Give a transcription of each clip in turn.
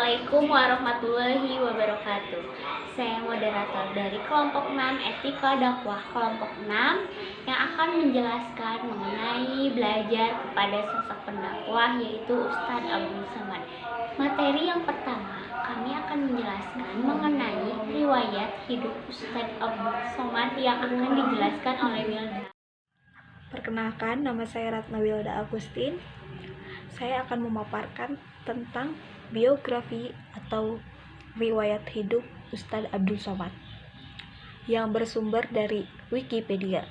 Assalamualaikum warahmatullahi wabarakatuh. Saya moderator dari kelompok 6 Etika Dakwah kelompok 6 yang akan menjelaskan mengenai belajar kepada sosok pendakwah yaitu Ustadz Abdul Somad. Materi yang pertama, kami akan menjelaskan mengenai riwayat hidup Ustadz Abdul Somad yang akan dijelaskan oleh Wilda. Perkenalkan, nama saya Ratna Wilda Agustin. Saya akan memaparkan tentang biografi atau riwayat hidup Ustadz Abdul Somad yang bersumber dari Wikipedia.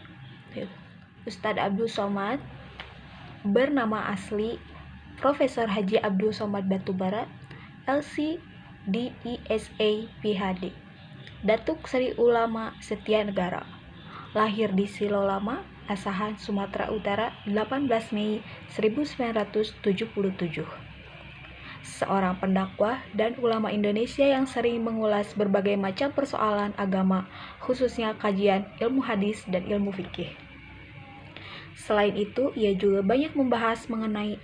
Ustadz Abdul Somad bernama asli Profesor Haji Abdul Somad Batubara, LC DISA PhD, Datuk Seri Ulama Setia Negara. Lahir di Silolama, Asahan, Sumatera Utara, 18 Mei 1977. Seorang pendakwah dan ulama Indonesia yang sering mengulas berbagai macam persoalan agama, khususnya kajian ilmu hadis dan ilmu fikih. Selain itu, ia juga banyak membahas mengenai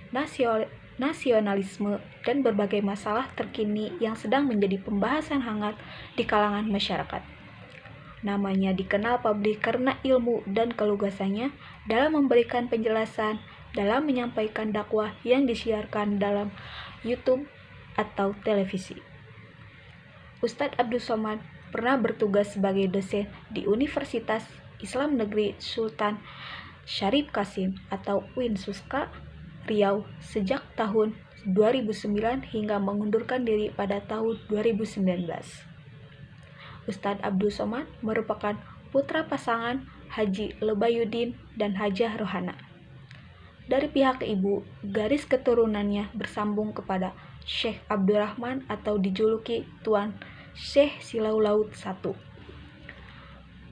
nasionalisme dan berbagai masalah terkini yang sedang menjadi pembahasan hangat di kalangan masyarakat. Namanya dikenal publik karena ilmu dan kelugasannya dalam memberikan penjelasan dalam menyampaikan dakwah yang disiarkan dalam YouTube atau televisi. Ustadz Abdul Somad pernah bertugas sebagai dosen di Universitas Islam Negeri Sultan Syarif Kasim atau UIN-Suska, Riau sejak tahun 2009 hingga mengundurkan diri pada tahun 2019. Ustadz Abdul Somad merupakan putra pasangan Haji Lebayudin dan Hajah Rohana. Dari pihak ibu, garis keturunannya bersambung kepada Syekh Abdurrahman atau dijuluki Tuan Syekh Silau Laut I,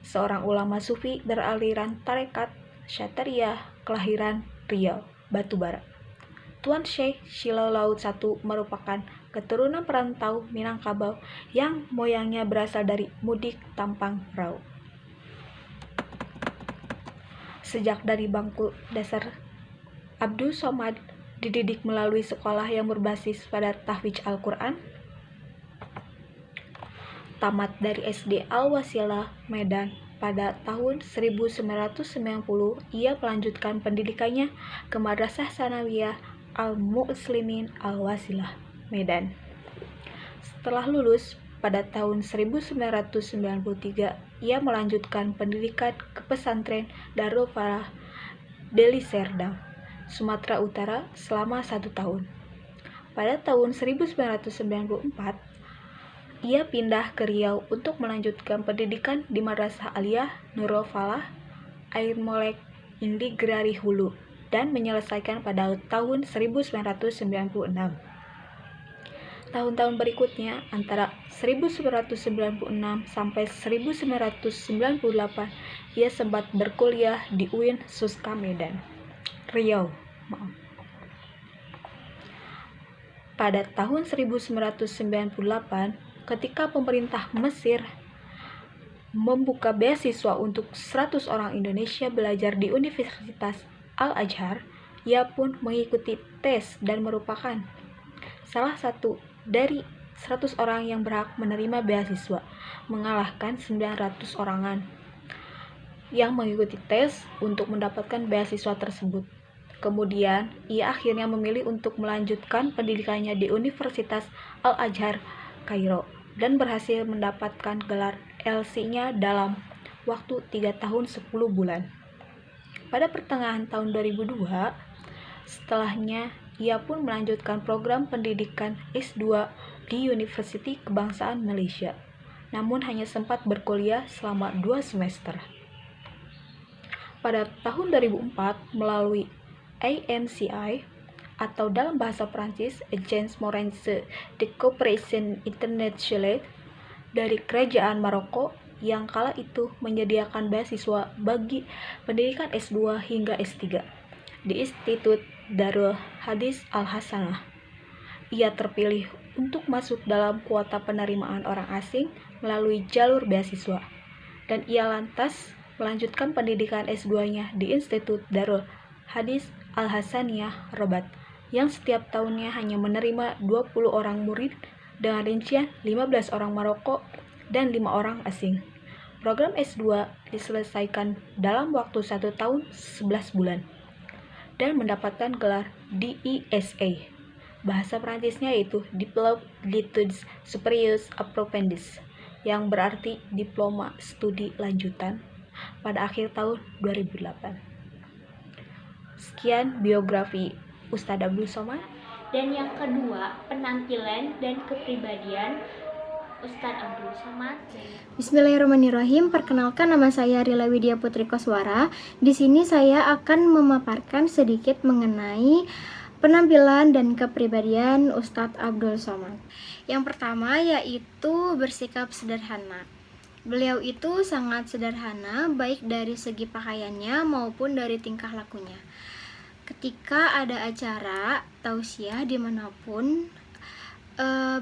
seorang ulama sufi beraliran tarekat Syatariah kelahiran Riau, Batubara. Tuan Syekh Silau Laut I merupakan keturunan perantau Minangkabau yang moyangnya berasal dari Mudik Tampang Rau. Sejak dari bangku dasar, Abdul Somad dididik melalui sekolah yang berbasis pada tahfidz Al-Quran. Tamat dari SD Al-Wasilah, Medan pada tahun 1990, ia melanjutkan pendidikannya ke Madrasah Sanawiyah Al-Muslimin Al-Wasilah, Medan. Setelah lulus pada tahun 1993, ia melanjutkan pendidikan ke pesantren Darul Falah Deli Serdang, Sumatera Utara selama 1 tahun. Pada tahun 1994, ia pindah ke Riau untuk melanjutkan pendidikan di Madrasah Aliyah Nurul Falah Air Molek Indi Gerari Hulu dan menyelesaikan pada tahun 1996. Tahun-tahun berikutnya antara 1996 sampai 1998 ia sempat berkuliah di UIN Suska Medan, Riau. Pada tahun 1998, ketika pemerintah Mesir membuka beasiswa untuk 100 orang Indonesia belajar di Universitas Al-Azhar, ia pun mengikuti tes dan merupakan salah satu dari 100 orang yang berhak menerima beasiswa, mengalahkan 900 orangan yang mengikuti tes untuk mendapatkan beasiswa tersebut. Kemudian, ia akhirnya memilih untuk melanjutkan pendidikannya di Universitas Al-Azhar, Kairo, dan berhasil mendapatkan gelar LC-nya dalam waktu 3 tahun 10 bulan. Pada pertengahan tahun 2002, setelahnya ia pun melanjutkan program pendidikan S2 di Universiti Kebangsaan Malaysia, namun hanya sempat berkuliah selama 2 semester. Pada tahun 2004, melalui AMCI atau dalam bahasa Prancis Agence Morense de Coopération Internationale dari Kerajaan Maroko yang kala itu menyediakan beasiswa bagi pendidikan S2 hingga S3 di Institut Darul Hadis Al-Hasanah. Ia terpilih untuk masuk dalam kuota penerimaan orang asing melalui jalur beasiswa, dan ia lantas melanjutkan pendidikan S2-nya di Institut Darul Hadis Al-Hasaniyah, Rabat, yang setiap tahunnya hanya menerima 20 orang murid dengan rincian 15 orang Maroko dan 5 orang asing. Program S2 diselesaikan dalam waktu 1 tahun 11 bulan dan mendapatkan gelar DESA. Bahasa Perancisnya yaitu Diplôme d'études supérieures approfondies, yang berarti diploma studi lanjutan, pada akhir tahun 2008. Sekian biografi Ustadz Abdul Somad. Dan yang kedua, penampilan dan kepribadian Ustadz Abdul Somad. Bismillahirrahmanirrahim. Perkenalkan, nama saya Rila Widya Putri Koswara. Di sini saya akan memaparkan sedikit mengenai penampilan dan kepribadian Ustadz Abdul Somad. Yang pertama yaitu bersikap sederhana. Beliau itu sangat sederhana, baik dari segi pakaiannya maupun dari tingkah lakunya. Ketika ada acara tausiah dimanapun,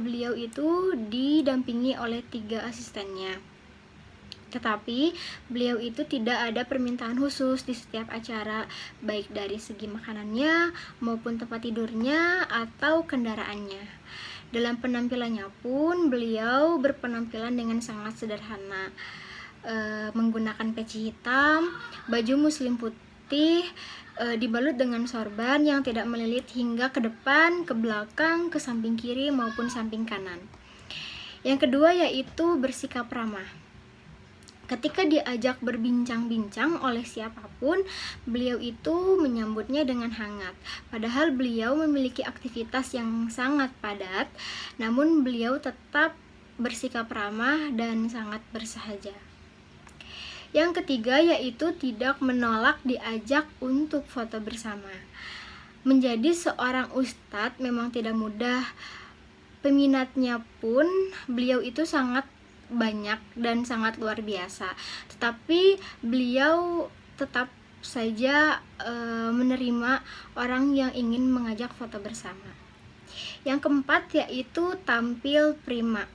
beliau itu didampingi oleh 3 asistennya. Tetapi beliau itu tidak ada permintaan khusus di setiap acara, baik dari segi makanannya maupun tempat tidurnya atau kendaraannya. Dalam penampilannya pun beliau berpenampilan dengan sangat sederhana, menggunakan peci hitam, baju muslim putih, dibalut dengan sorban yang tidak melilit hingga ke depan, ke belakang, ke samping kiri maupun samping kanan. Yang kedua yaitu bersikap ramah. Ketika diajak berbincang-bincang oleh siapapun, beliau itu menyambutnya dengan hangat. Padahal beliau memiliki aktivitas yang sangat padat, namun beliau tetap bersikap ramah dan sangat bersahaja. Yang ketiga yaitu tidak menolak diajak untuk foto bersama. Menjadi seorang ustadz memang tidak mudah. Peminatnya pun beliau itu sangat banyak dan sangat luar biasa. Tetapi beliau tetap saja menerima orang yang ingin mengajak foto bersama. Yang keempat yaitu tampil prima.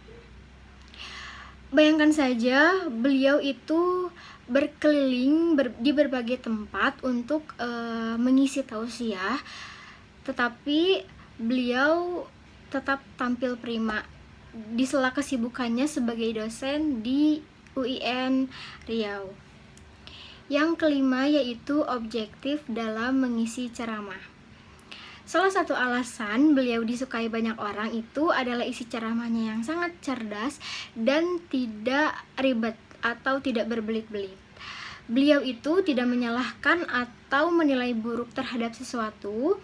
Bayangkan saja beliau itu berkeliling di berbagai tempat untuk mengisi tausiah, tetapi beliau tetap tampil prima di sela kesibukannya sebagai dosen di UIN Riau. Yang kelima yaitu objektif dalam mengisi ceramah. Salah satu alasan beliau disukai banyak orang itu adalah isi ceramahnya yang sangat cerdas dan tidak ribet atau tidak berbelit-belit. Beliau itu tidak menyalahkan atau menilai buruk terhadap sesuatu,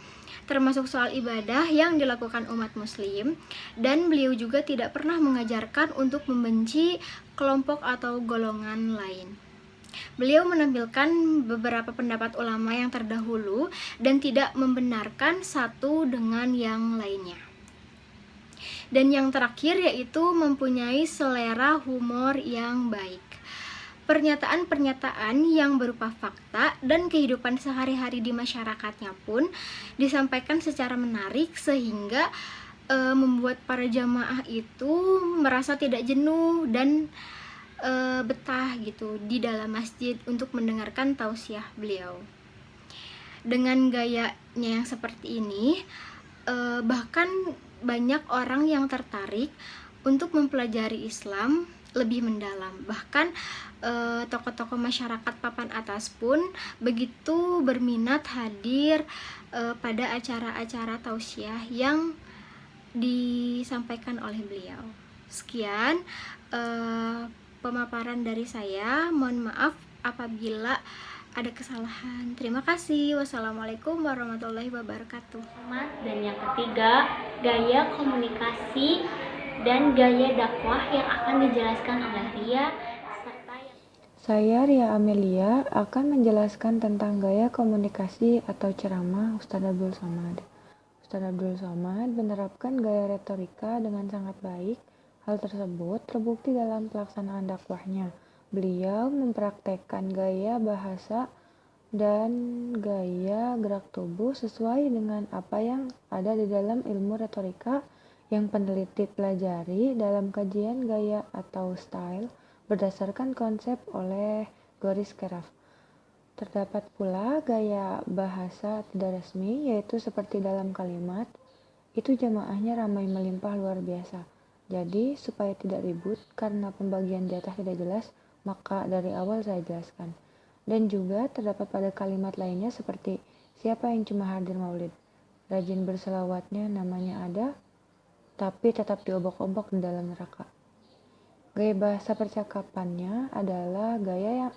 termasuk soal ibadah yang dilakukan umat muslim, dan beliau juga tidak pernah mengajarkan untuk membenci kelompok atau golongan lain. Beliau menampilkan beberapa pendapat ulama yang terdahulu dan tidak membenarkan satu dengan yang lainnya. Dan yang terakhir yaitu mempunyai selera humor yang baik. Pernyataan-pernyataan yang berupa fakta dan kehidupan sehari-hari di masyarakatnya pun disampaikan secara menarik sehingga membuat para jamaah itu merasa tidak jenuh dan betah gitu di dalam masjid untuk mendengarkan tausiah beliau. Dengan gayanya yang seperti ini, bahkan banyak orang yang tertarik untuk mempelajari Islam lebih mendalam. Bahkan tokoh-tokoh masyarakat papan atas pun begitu berminat hadir pada acara-acara tausiah yang disampaikan oleh beliau. Sekian pemaparan dari saya. Mohon maaf apabila ada kesalahan. Terima kasih. Wassalamualaikum warahmatullahi wabarakatuh. Dan yang ketiga, gaya komunikasi dan gaya dakwah yang akan dijelaskan oleh Ria. Saya Ria Amelia akan menjelaskan tentang gaya komunikasi atau ceramah Ustadz Abdul Somad. Ustadz Abdul Somad menerapkan gaya retorika dengan sangat baik. Hal tersebut terbukti dalam pelaksanaan dakwahnya. Beliau mempraktekkan gaya bahasa dan gaya gerak tubuh sesuai dengan apa yang ada di dalam ilmu retorika yang peneliti pelajari dalam kajian gaya atau style berdasarkan konsep oleh Goris Keraf. Terdapat pula gaya bahasa tidak resmi, yaitu seperti dalam kalimat, itu jamaahnya ramai melimpah luar biasa. Jadi, supaya tidak ribut karena pembagian di atas tidak jelas, maka dari awal saya jelaskan. Dan juga terdapat pada kalimat lainnya seperti siapa yang cuma hadir maulid, rajin berselawatnya namanya ada, tapi tetap diobok-obok di dalam neraka. Gaya bahasa percakapannya adalah gaya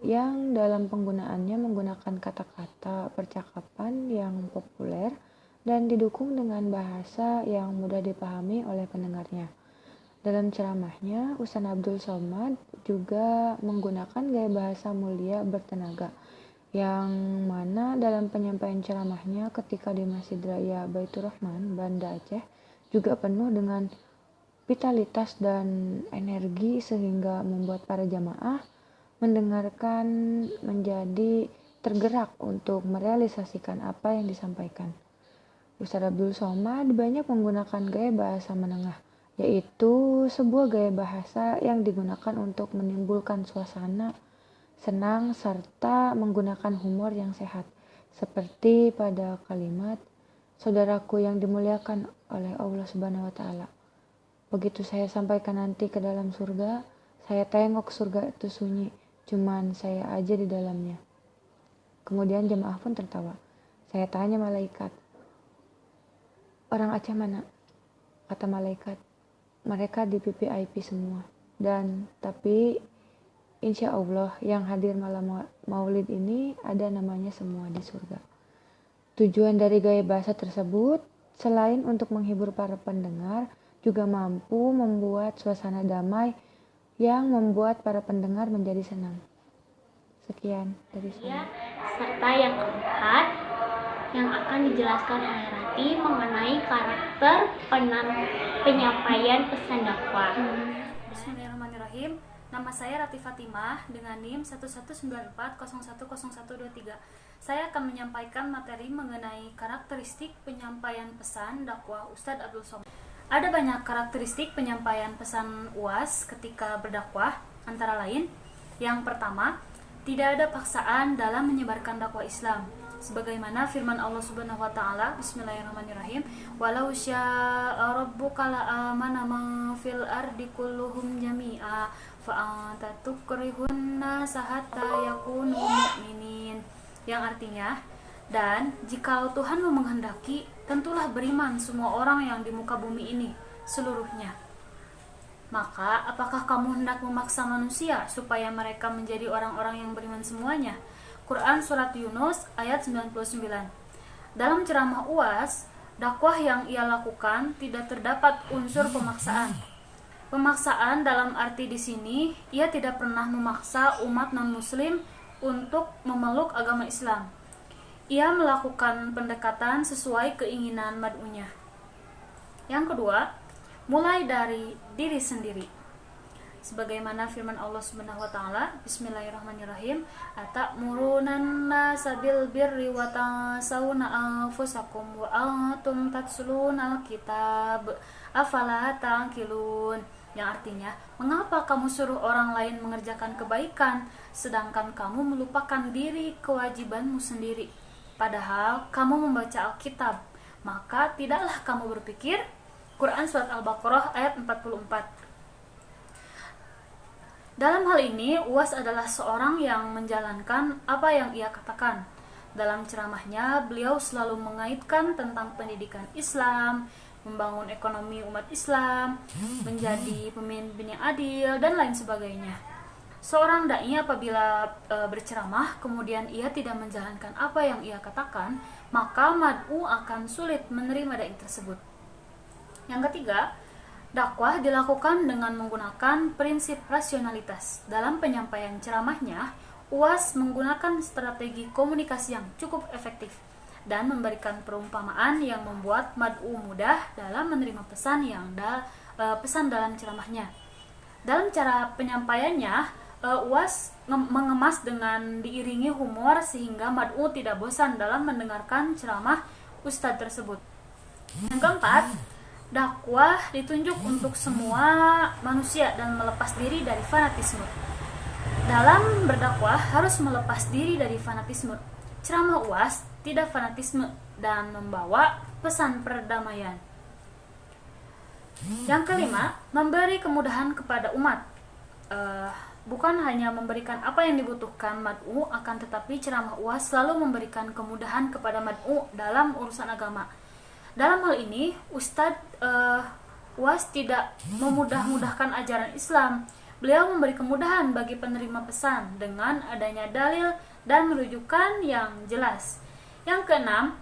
yang dalam penggunaannya menggunakan kata-kata percakapan yang populer dan didukung dengan bahasa yang mudah dipahami oleh pendengarnya. Dalam ceramahnya, Ustaz Abdul Somad juga menggunakan gaya bahasa mulia bertenaga, yang mana dalam penyampaian ceramahnya ketika di Masjid Raya Baitur Rahman, Banda Aceh, juga penuh dengan vitalitas dan energi sehingga membuat para jamaah mendengarkan menjadi tergerak untuk merealisasikan apa yang disampaikan. Ustaz Abdul Somad banyak menggunakan gaya bahasa menengah, yaitu sebuah gaya bahasa yang digunakan untuk menimbulkan suasana senang serta menggunakan humor yang sehat, seperti pada kalimat saudaraku yang dimuliakan oleh Allah Subhanahu wa taala. Begitu saya sampaikan nanti ke dalam surga, saya tengok surga itu sunyi, cuman saya aja di dalamnya. Kemudian jemaah pun tertawa. Saya tanya malaikat, orang Aceh mana? Kata malaikat, mereka di VIP semua. Dan tapi insya Allah yang hadir malam maulid ini ada namanya semua di surga. Tujuan dari gaya bahasa tersebut selain untuk menghibur para pendengar, juga mampu membuat suasana damai yang membuat para pendengar menjadi senang. Sekian dari saya. Serta yang keempat, yang akan dijelaskan oleh Rati mengenai karakter penyampaian pesan dakwah. Bismillahirrahmanirrahim. Nama saya Rati Fatimah dengan NIM 1194010123. Saya akan menyampaikan materi mengenai karakteristik penyampaian pesan dakwah Ustadz Abdul Somad. Ada banyak karakteristik penyampaian pesan UAS ketika berdakwah, antara lain, yang pertama, tidak ada paksaan dalam menyebarkan dakwah Islam. Sebagaimana firman Allah Subhanahu wa taala, Bismillahirrahmanirrahim, walau syaa rabbuka la'amana man fil ardi kulluhum jami'a fa anta tukrihun nasa hatta yakunu mu'minin. Yang artinya, dan jikalau Tuhanmu menghendaki, tentulah beriman semua orang yang di muka bumi ini seluruhnya. Maka apakah kamu hendak memaksa manusia supaya mereka menjadi orang-orang yang beriman semuanya? Quran Surat Yunus ayat 99. Dalam ceramah UAS, dakwah yang ia lakukan tidak terdapat unsur pemaksaan. Pemaksaan dalam arti di sini, ia tidak pernah memaksa umat non-muslim untuk memeluk agama Islam. Ia melakukan pendekatan sesuai keinginan mad'unya. Yang kedua, mulai dari diri sendiri. Sebagaimana firman Allah Subhanahu wa taala, Bismillahirrahmanirrahim, atamuruna nasa bil birri wa tansawna anfusakum wa antum tatsluna alkitab afala taqilun. Yang artinya, mengapa kamu suruh orang lain mengerjakan kebaikan sedangkan kamu melupakan diri kewajibanmu sendiri, padahal kamu membaca Alkitab, maka tidaklah kamu berpikir. Quran Surat Al-Baqarah ayat 44. Dalam hal ini, UAS adalah seorang yang menjalankan apa yang ia katakan. Dalam ceramahnya, beliau selalu mengaitkan tentang pendidikan Islam, membangun ekonomi umat Islam, menjadi pemimpin yang adil, dan lain sebagainya. Seorang dai apabila berceramah, kemudian ia tidak menjalankan apa yang ia katakan, maka mad'u akan sulit menerima dai tersebut. Yang ketiga, dakwah dilakukan dengan menggunakan prinsip rasionalitas. Dalam penyampaian ceramahnya, UAS menggunakan strategi komunikasi yang cukup efektif dan memberikan perumpamaan yang membuat mad'u mudah dalam menerima pesan dalam ceramahnya. Dalam cara penyampaiannya, UAS mengemas dengan diiringi humor sehingga mad'u tidak bosan dalam mendengarkan ceramah ustadz tersebut. Yang keempat, dakwah ditunjuk untuk semua manusia dan melepas diri dari fanatisme. Dalam berdakwah harus melepas diri dari fanatisme. Ceramah UAS tidak fanatisme dan membawa pesan perdamaian. Yang kelima, memberi kemudahan kepada umat. Bukan hanya memberikan apa yang dibutuhkan mad'u, akan tetapi ceramah UAS selalu memberikan kemudahan kepada mad'u dalam urusan agama. Dalam hal ini, Ustadz UAS tidak memudah-mudahkan ajaran Islam. Beliau memberi kemudahan bagi penerima pesan dengan adanya dalil dan rujukan yang jelas. Yang keenam,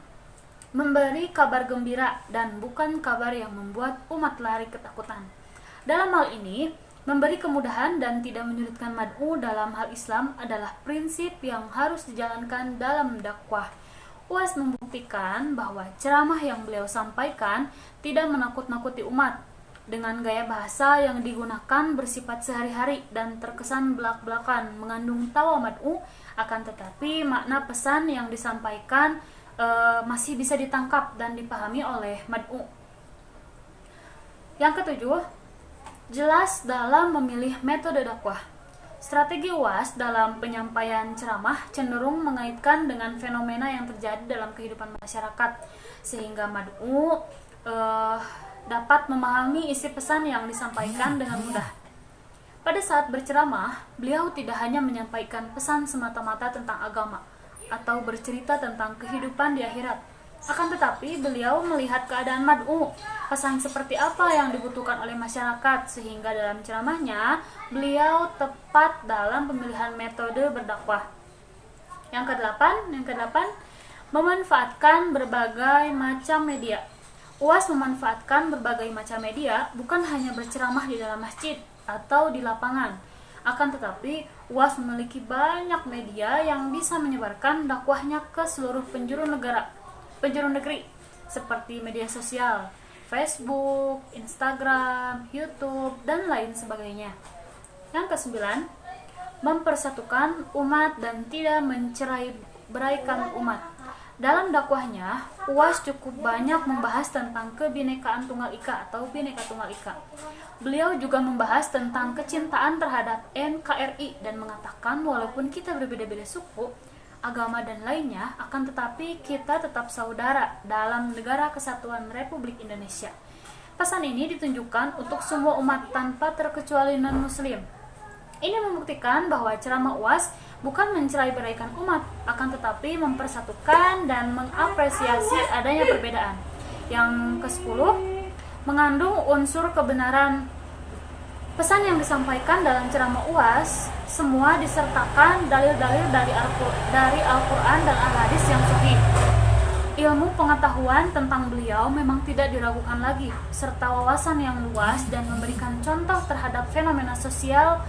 memberi kabar gembira dan bukan kabar yang membuat umat lari ketakutan. Dalam hal ini, memberi kemudahan dan tidak menyulitkan mad'u dalam hal Islam adalah prinsip yang harus dijalankan dalam dakwah. UAS membuktikan bahwa ceramah yang beliau sampaikan tidak menakut-nakuti umat dengan gaya bahasa yang digunakan bersifat sehari-hari dan terkesan belak-belakan mengandung tawa mad'u, akan tetapi makna pesan yang disampaikan masih bisa ditangkap dan dipahami oleh mad'u. Yang ketujuh, jelas dalam memilih metode dakwah. Strategi UAS dalam penyampaian ceramah cenderung mengaitkan dengan fenomena yang terjadi dalam kehidupan masyarakat, sehingga mad'u dapat memahami isi pesan yang disampaikan dengan mudah. Pada saat berceramah, beliau tidak hanya menyampaikan pesan semata-mata tentang agama atau bercerita tentang kehidupan di akhirat. Akan tetapi, beliau melihat keadaan mad'u, pesan seperti apa yang dibutuhkan oleh masyarakat, sehingga dalam ceramahnya, beliau tepat dalam pemilihan metode berdakwah. Yang kedelapan, memanfaatkan berbagai macam media. UAS memanfaatkan berbagai macam media, bukan hanya berceramah di dalam masjid atau di lapangan. Akan tetapi, UAS memiliki banyak media yang bisa menyebarkan dakwahnya ke seluruh penjuru negeri, seperti media sosial, Facebook, Instagram, YouTube, dan lain sebagainya. Yang kesembilan, mempersatukan umat dan tidak mencerai-beraikan umat. Dalam dakwahnya, UAS cukup banyak membahas tentang kebinekaan tunggal ika atau Bhinneka Tunggal Ika. Beliau juga membahas tentang kecintaan terhadap NKRI dan mengatakan walaupun kita berbeda-beda suku, agama dan lainnya, akan tetapi kita tetap saudara dalam Negara Kesatuan Republik Indonesia. Pesan ini ditunjukkan untuk semua umat tanpa terkecuali non-muslim. Ini membuktikan bahwa ceramah UAS bukan mencerai-beraikan umat, akan tetapi mempersatukan dan mengapresiasi adanya perbedaan. Yang ke-10, mengandung unsur kebenaran. Pesan yang disampaikan dalam ceramah UAS semua disertakan dalil-dalil dari Al-Quran dan Al-Hadis yang sahih. Ilmu pengetahuan tentang beliau memang tidak diragukan lagi, serta wawasan yang luas dan memberikan contoh terhadap fenomena sosial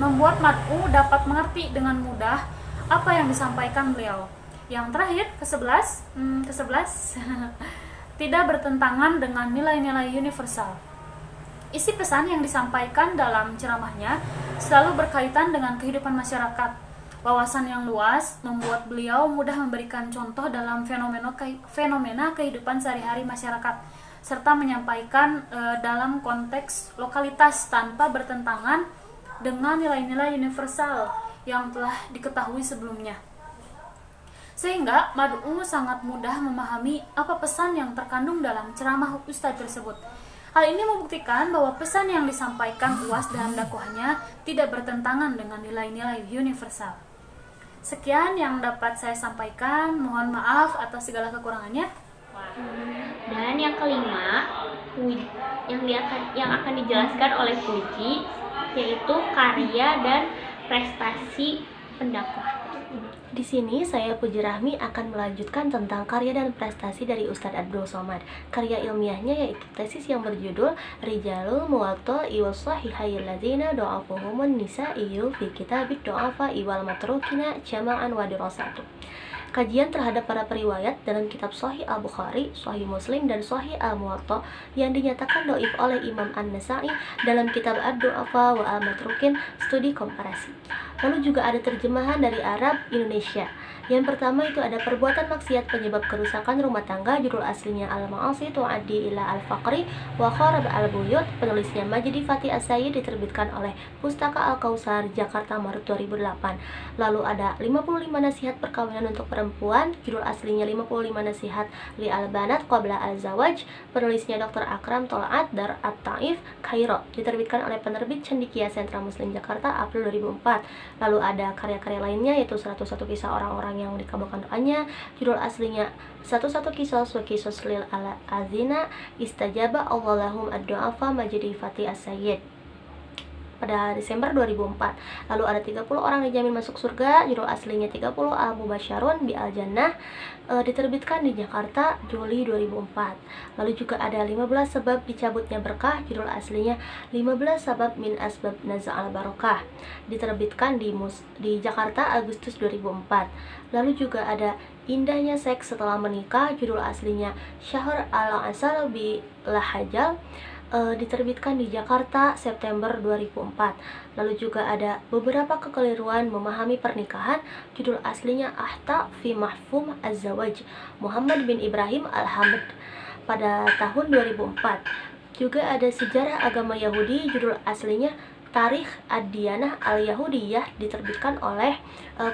membuat mad'u dapat mengerti dengan mudah apa yang disampaikan beliau. Yang terakhir, ke-11 tidak bertentangan dengan nilai-nilai universal. Isi pesan yang disampaikan dalam ceramahnya selalu berkaitan dengan kehidupan masyarakat. Wawasan yang luas membuat beliau mudah memberikan contoh dalam fenomena kehidupan sehari-hari masyarakat, serta menyampaikan dalam konteks lokalitas tanpa bertentangan dengan nilai-nilai universal yang telah diketahui sebelumnya. Sehingga mad'u sangat mudah memahami apa pesan yang terkandung dalam ceramah ustadz tersebut. Hal ini membuktikan bahwa pesan yang disampaikan UAS dalam dakwahnya tidak bertentangan dengan nilai-nilai universal. Sekian yang dapat saya sampaikan, mohon maaf atas segala kekurangannya. Dan yang kelima, yang akan dijelaskan oleh Puji, yaitu karya dan prestasi pendakwah. Di sini saya Puji Rahmi akan melanjutkan tentang karya dan prestasi dari Ustadz Abdul Somad. Karya ilmiahnya yaitu tesis yang berjudul Rijalul Muwatta iwal Sahihayil Ladzina Do'afuhumun Nisa'iyu fi Kitabid Do'afa iwal Matrukina Jama'an wa Dirasatu. Kajian terhadap para periwayat dalam kitab Sahih Al-Bukhari, Sahih Muslim, dan Sahih Al-Muwatta yang dinyatakan do'if oleh Imam An-Nasa'i dalam kitab Ad-Du'afa wa Al-Matrukin, studi komparasi. Lalu juga ada terjemahan dari Arab Indonesia. Yang pertama itu ada perbuatan maksiat penyebab kerusakan rumah tangga, judul aslinya Al-Ma'asi Tu'addi ila Al-Faqri wa Kharab Al-Buyut, penulisnya Majdi Fatih As-Sayyid, diterbitkan oleh Pustaka Al-Kausar, Jakarta, Maret 2008. Lalu ada 55 nasihat perkawinan untuk perempuan, judul aslinya 55 nasihat li al-banat qabla al-zawaj, penulisnya Dr. Akram Tolaat Dar At-Taif, Kairo, diterbitkan oleh penerbit Cendekia Sentra Muslim Jakarta, April 2004. Lalu ada karya-karya lainnya yaitu 101 kisah orang-orang yang dikabulkan doanya, judul aslinya 101 kisos wa kisos lil azina istajaba Allahum ad-du'afa, Majdi Fatih As-Sayyid, pada Desember 2004. Lalu ada 30 orang dijamin masuk surga, judul aslinya 30 al-mubasyarun bi al-jannah, diterbitkan di Jakarta Juli 2004. Lalu juga ada 15 sebab dicabutnya berkah, judul aslinya 15 sebab min asbab naza'al barokah, diterbitkan di Jakarta Agustus 2004. Lalu juga ada indahnya seks setelah menikah, judul aslinya Syahr al-Asal bi lahajal, diterbitkan di Jakarta September 2004. Lalu juga ada beberapa kekeliruan memahami pernikahan, judul aslinya Ahta fi Mahfum Az-Zawaj, Muhammad bin Ibrahim Al-Hamid, pada tahun 2004. Juga ada sejarah agama Yahudi, judul aslinya Tarikh Ad-Diyanah Al-Yahudiyah, diterbitkan oleh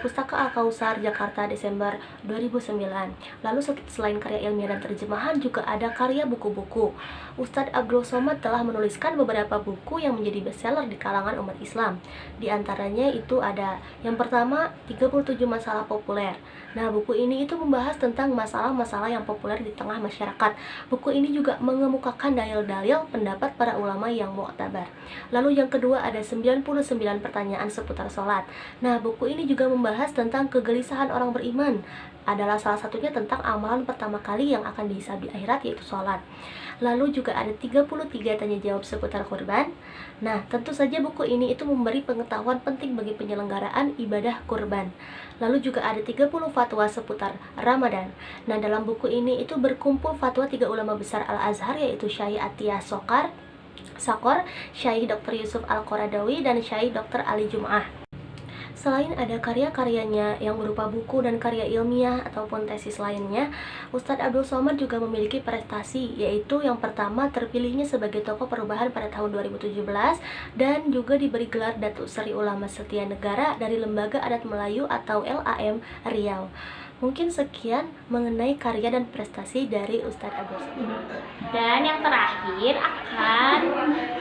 Pustaka Al-Kausar, Jakarta, Desember 2009. Lalu selain karya ilmiah dan terjemahan, juga ada karya buku-buku. Ustadz Abdul Somad telah menuliskan beberapa buku yang menjadi bestseller di kalangan umat Islam. Di antaranya itu ada yang pertama 37 masalah populer. Nah, buku ini itu membahas tentang masalah-masalah yang populer di tengah masyarakat. Buku ini juga mengemukakan dalil-dalil pendapat para ulama yang mu'tabar. Lalu yang kedua ada 99 pertanyaan seputar sholat. Nah, buku ini juga membahas tentang kegelisahan orang beriman. Adalah salah satunya tentang amalan pertama kali yang akan dihisab di akhirat, yaitu sholat. Lalu juga ada 33 tanya jawab seputar kurban. Nah, tentu saja buku ini itu memberi pengetahuan penting bagi penyelenggaraan ibadah kurban. Lalu juga ada 30 fatwa seputar Ramadan. Nah, dalam buku ini itu berkumpul fatwa 3 ulama besar Al-Azhar, yaitu Syekh Atiyah Sakor, Syekh Dr. Yusuf Al-Qaradawi, dan Syekh Dr. Ali Jum'ah. Selain ada karya-karyanya yang berupa buku dan karya ilmiah ataupun tesis lainnya, Ustadz Abdul Somad juga memiliki prestasi, yaitu yang pertama terpilihnya sebagai tokoh perubahan pada tahun 2017 dan juga diberi gelar Datuk Seri Ulama Setia Negara dari Lembaga Adat Melayu atau LAM Riau. Mungkin sekian mengenai karya dan prestasi dari Ustadz Abdul Somad. Dan yang terakhir akan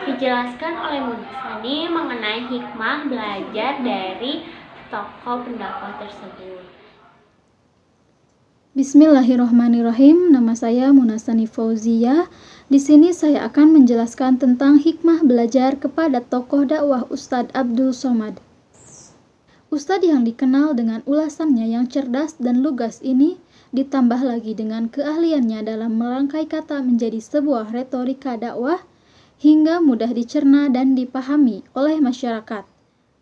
dijelaskan oleh Munsani mengenai hikmah belajar dari tokoh pendakwah tersebut. Bismillahirrahmanirrahim. Nama saya Munasani Fauzia. Di sini saya akan menjelaskan tentang hikmah belajar kepada tokoh dakwah Ustadz Abdul Somad. Ustadz yang dikenal dengan ulasannya yang cerdas dan lugas ini ditambah lagi dengan keahliannya dalam merangkai kata menjadi sebuah retorika dakwah hingga mudah dicerna dan dipahami oleh masyarakat.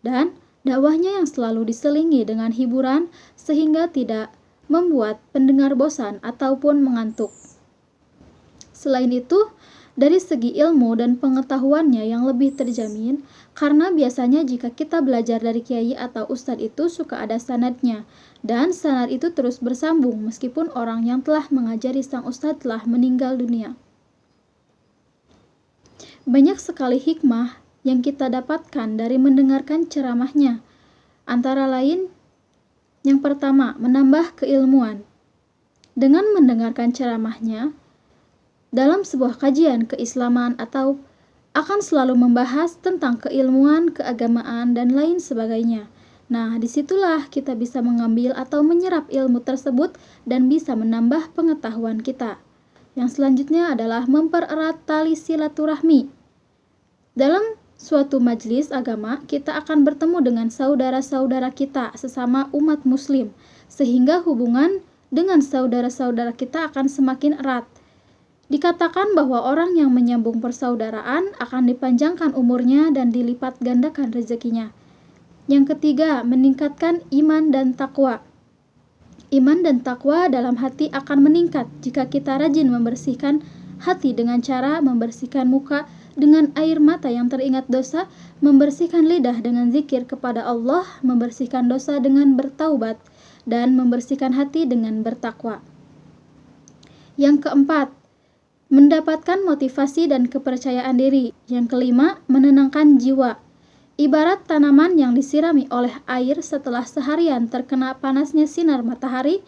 Dan dakwahnya yang selalu diselingi dengan hiburan sehingga tidak membuat pendengar bosan ataupun mengantuk. Selain itu, dari segi ilmu dan pengetahuannya yang lebih terjamin, karena biasanya jika kita belajar dari kiai atau ustadz itu suka ada sanadnya, dan sanad itu terus bersambung meskipun orang yang telah mengajari sang ustadz telah meninggal dunia. Banyak sekali hikmah yang kita dapatkan dari mendengarkan ceramahnya. Antara lain, yang pertama, menambah keilmuan. Dengan mendengarkan ceramahnya, dalam sebuah kajian keislaman atau akan selalu membahas tentang keilmuan, keagamaan, dan lain sebagainya. Nah, disitulah kita bisa mengambil atau menyerap ilmu tersebut dan bisa menambah pengetahuan kita. Yang selanjutnya adalah mempererat tali silaturahmi. Dalam suatu majelis agama, kita akan bertemu dengan saudara-saudara kita sesama umat muslim, sehingga hubungan dengan saudara-saudara kita akan semakin erat. Dikatakan bahwa orang yang menyambung persaudaraan akan dipanjangkan umurnya dan dilipat gandakan rezekinya. Yang ketiga, meningkatkan iman dan takwa. Iman dan takwa dalam hati akan meningkat jika kita rajin membersihkan hati dengan cara membersihkan muka dengan air mata yang teringat dosa, membersihkan lidah dengan zikir kepada Allah, membersihkan dosa dengan bertaubat, dan membersihkan hati dengan bertakwa. Yang keempat, mendapatkan motivasi dan kepercayaan diri. Yang kelima, menenangkan jiwa. Ibarat tanaman yang disirami oleh air setelah seharian terkena panasnya sinar matahari,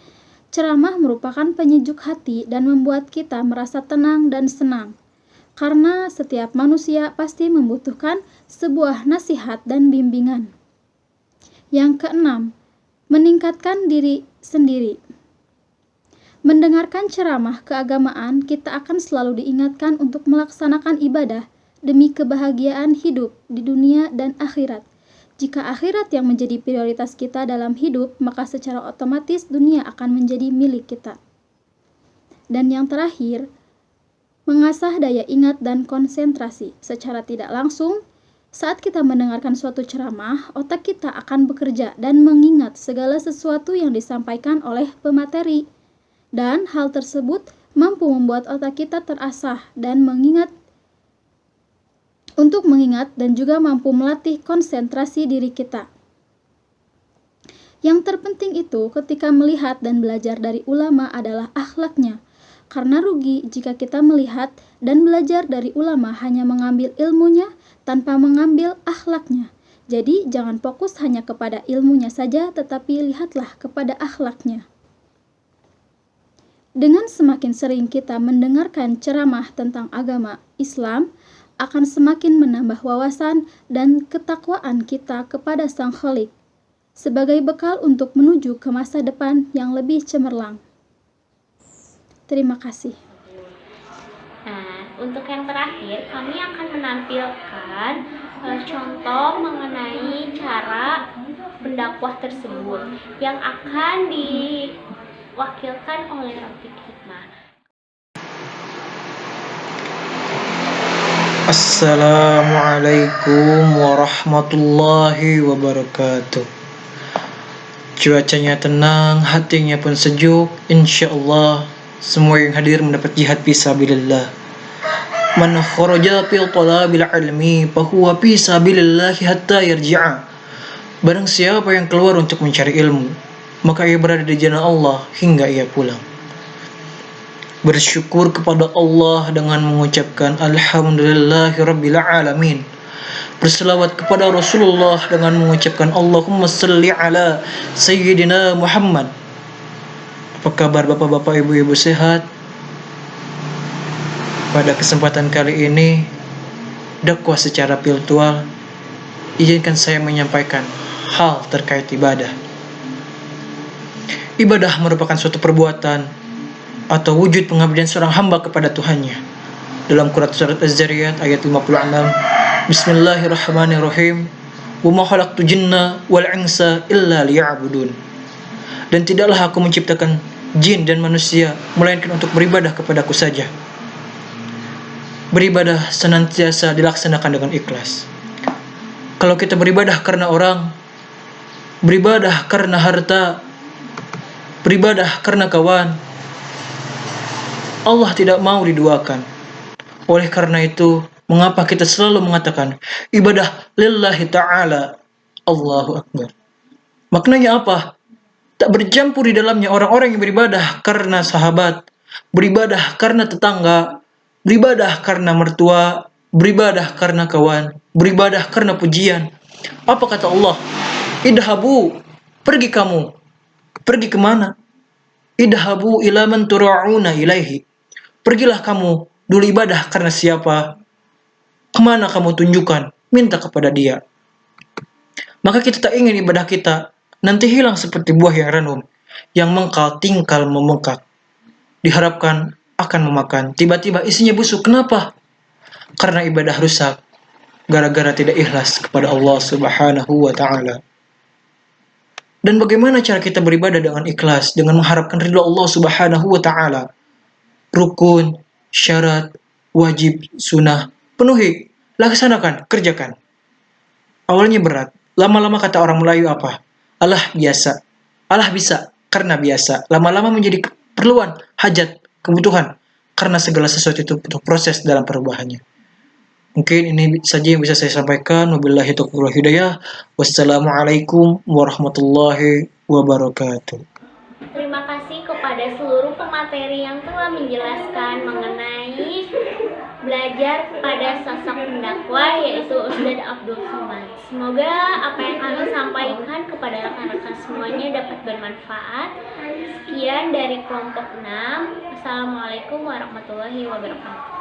ceramah merupakan penyejuk hati dan membuat kita merasa tenang dan senang. Karena setiap manusia pasti membutuhkan sebuah nasihat dan bimbingan. Yang keenam, meningkatkan diri sendiri. Mendengarkan ceramah keagamaan, kita akan selalu diingatkan untuk melaksanakan ibadah demi kebahagiaan hidup di dunia dan akhirat. Jika akhirat yang menjadi prioritas kita dalam hidup, maka secara otomatis dunia akan menjadi milik kita. Dan yang terakhir, mengasah daya ingat dan konsentrasi. Secara tidak langsung, saat kita mendengarkan suatu ceramah, otak kita akan bekerja dan mengingat segala sesuatu yang disampaikan oleh pemateri. Dan hal tersebut mampu membuat otak kita terasah dan mengingat dan juga mampu melatih konsentrasi diri kita. Yang terpenting itu ketika melihat dan belajar dari ulama adalah akhlaknya. Karena rugi jika kita melihat dan belajar dari ulama hanya mengambil ilmunya tanpa mengambil akhlaknya. Jadi jangan fokus hanya kepada ilmunya saja, tetapi lihatlah kepada akhlaknya. Dengan semakin sering kita mendengarkan ceramah tentang agama Islam, akan semakin menambah wawasan dan ketakwaan kita kepada Sang Khalik sebagai bekal untuk menuju ke masa depan yang lebih cemerlang. Terima kasih. Nah, untuk yang terakhir, kami akan menampilkan contoh mengenai cara pendakwah tersebut yang akan diwakilkan oleh Rafiq Hikmah. Assalamualaikum warahmatullahi wabarakatuh. Cuacanya tenang, hatinya pun sejuk. InsyaAllah semua yang hadir mendapat jihad fisabilillah. Man kharaja fi talabil ilmi fahuwa fi sabilillah hatta yarji'a. Barang siapa yang keluar untuk mencari ilmu, maka ia berada di jalan Allah hingga ia pulang. Bersyukur kepada Allah dengan mengucapkan Alhamdulillahi Rabbil Alamin. Berselawat kepada Rasulullah dengan mengucapkan Allahumma salli ala Sayyidina Muhammad. Apa kabar bapak-bapak, ibu-ibu, sehat? Pada kesempatan kali ini, dakwah secara virtual, izinkan saya menyampaikan hal terkait ibadah. Ibadah merupakan suatu perbuatan atau wujud pengabdian seorang hamba kepada Tuhannya. Dalam Quran surat Az-Zariyat ayat 56, Bismillahirrahmanirrahim, wa ma khalaqtu jinna wal insa illa liya'budun. Dan tidaklah aku menciptakan jin dan manusia melainkan untuk beribadah kepadaku saja. Beribadah senantiasa dilaksanakan dengan ikhlas. Kalau kita beribadah karena orang, beribadah karena harta, beribadah karena kawan, Allah tidak mau diduakan. Oleh karena itu, mengapa kita selalu mengatakan ibadah lillahi ta'ala, Allahu Akbar. Maknanya apa? Tak bercampur di dalamnya orang-orang yang beribadah karena sahabat, beribadah karena tetangga, beribadah karena mertua, beribadah karena kawan, beribadah karena pujian. Apa kata Allah? Idhabu, pergi kamu. Pergi kemana? Idhabu ila man tura'una ilaihi. Pergilah kamu, dulu ibadah karena siapa? Kemana kamu tunjukkan? Minta kepada dia. Maka kita tak ingin ibadah kita nanti hilang seperti buah yang ranum, yang mengkal tingkal memengkak. Diharapkan akan memakan, tiba-tiba isinya busuk. Kenapa? Karena ibadah rusak, gara-gara tidak ikhlas kepada Allah Subhanahu wa Ta'ala. Dan bagaimana cara kita beribadah dengan ikhlas, dengan mengharapkan ridha Allah Subhanahu wa Ta'ala? Rukun, syarat, wajib, sunnah, penuhi, laksanakan, kerjakan. Awalnya berat, lama-lama kata orang Melayu apa? Allah biasa, Allah bisa karena biasa. Lama-lama menjadi keperluan, hajat, kebutuhan. karena segala sesuatu itu butuh proses dalam perubahannya. Mungkin ini saja yang bisa saya sampaikan. Wabillahi taufiq wal hidayah. Wassalamualaikum warahmatullahi wabarakatuh. Terima kasih kepada seluruh pemateri yang telah menjelaskan mengenai belajar pada sosok pendakwah, yaitu Ustadz Abdul Somad. Semoga apa yang kami sampaikan kepada rekan-rekan semuanya dapat bermanfaat. Sekian dari kelompok 6. Assalamualaikum warahmatullahi wabarakatuh.